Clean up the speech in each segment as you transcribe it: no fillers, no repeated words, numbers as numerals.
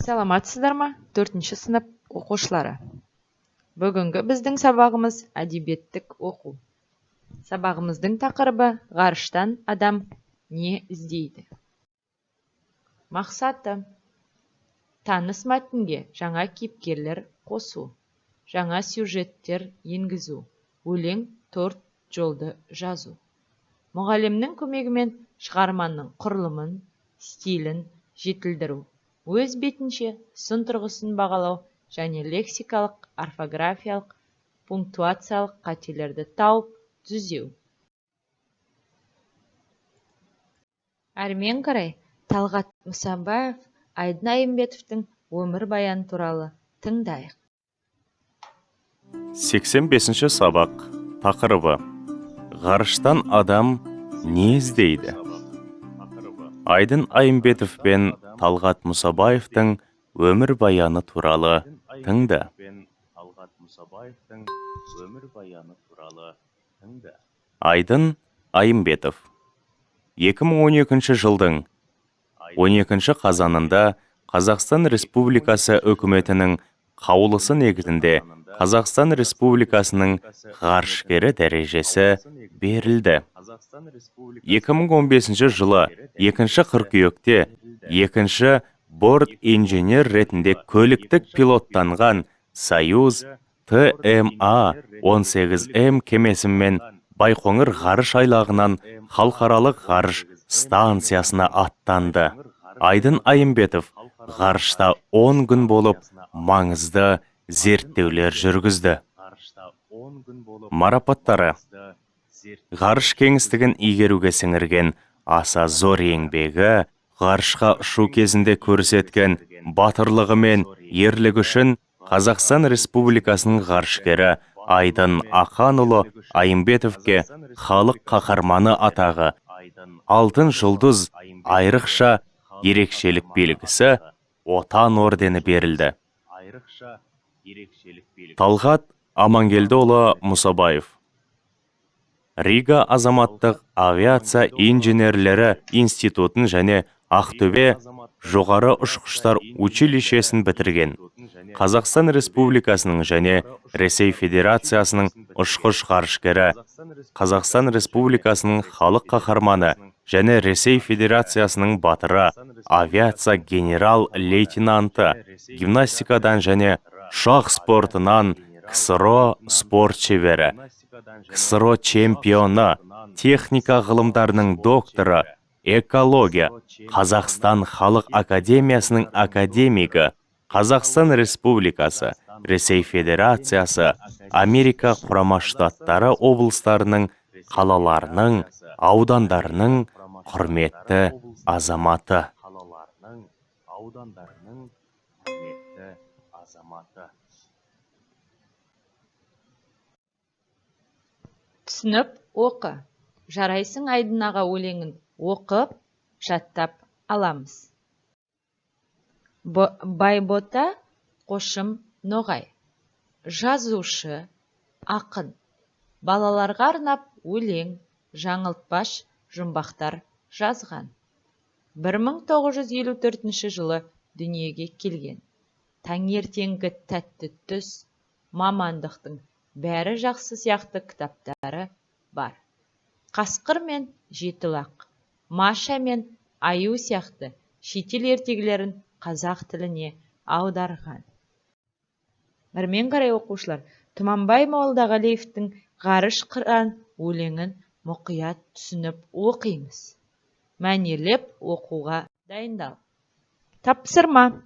Саламатсыздар ма? 4-ші сынып оқушылары. Бүгінгі біздің сабағымыз әдебиеттік оқу. Сабағымыздың тақырыбы ғарыштан адам не іздейді? Мақсаты: таныс мәтінге жаңа кейіпкерлер қосу, жаңа сюжеттер енгізу, өлең 4 жолды жазу. Мұғалімнің көмегімен шығарманың құрылымын, стилін жетілдіру, өз бетінше сын тұрғысын бағалау және лексикалық, орфографиялық, пунктуациялық қателерді тауып түзеу. Әрмен қарай Талғат Мұсабаев, Айдын Айымбетовтің өмірбаяны туралы тыңдайық. 85-ші сабақ. Тақырыбы: ғарыштан адам не іздейді? Айдын Айымбетов пен Талғат Мұсабаевтың өмірбаяны туралы тыңда. Айдын Айымбетов 2012 жылдың 12 қазанында Қазақстан Республикасы үкіметінің қаулысы негізінде Қазақстан Республикасының ғарышкері дәрежесі берілді. 2015 жылы 2 қыркүйекте 2 борт инженер ретінде көліктік пилоттанған Союз ТМА-18М кемесімен Байқоңыр ғарыш айлағынан халықаралық ғарыш станциясына аттанды. Айдын Айымбетов ғарышта 10 күн болып маңызды зерттеулер жүргізді. Марапаттары: ғарыш кеңістігін игеруге сіңірген аса зор еңбегі, ғарышқа ұшу кезінде көрсеткен батырлығы мен ерлігі үшін Қазақстан Республикасының ғарышкері Айдын Ақанұлы Айымбетовке халық қаһарманы атағы, алтын жұлдыз айрықша ерекшелік белгісі, отан ордені берілді. Талғат Амангелдіұлы Мұсабаев Рига азаматтық авиация инженерлері институтын және Ақтөбе жоғары ұшқыштар училищесін бітірген. Қазақстан Республикасының және Ресей Федерациясының ұшқыш ғарышкері, Қазақстан Республикасының халық қаһарманы және Ресей Федерациясының батыры, авиация генерал-лейтенанты, гимнастикадан және ұшақ спортынан КСРО спорт шебері, КСРО чемпионы, техника ғылымдарының докторы, экология, Қазақстан Халық Академиясының академигі, Қазақстан Республикасы, Ресей Федерациясы, Америка Құрама Штаттары облыстарының, қалаларының, аудандарының құрметті азаматы. Түсініп оқы. Жарайсың Айдын аға өлеңін оқып, жаттап аламыз. Байбота Қошым Ноғай, жазушы, ақын, балаларға арнап өлең, жаңылтпаш жұмбақтар жазған. 1954 жылы дүниеге келген. Таңертеңгі тәтті түс, мамандықтың бәрі жақсы сияқты кітаптары бар. Қасқыр мен Жетілақ, Маша мен Аю сияқты шетел ертегілерін қазақ тіліне аударған. Әрмен қарай оқушылар, Тұманбай Молдағалиевтің ғарыш қыран өлеңін мұқият түсініп оқимыз. Мәнерлеп оқуға дайындал. Тапсырма.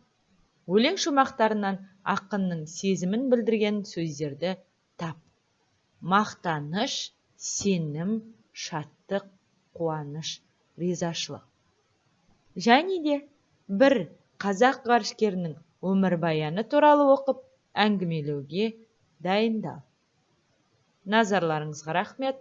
Өлең шумақтарынан ақынның сезімін білдірген сөздерді тап. Мақтаныш, сенім, шаттық, қуаныш, ризашылық. Және де бір қазақ ғарышкерінің өмірбаяны туралы оқып әңгімелеуге дайындал. Назарларыңызға рахмет.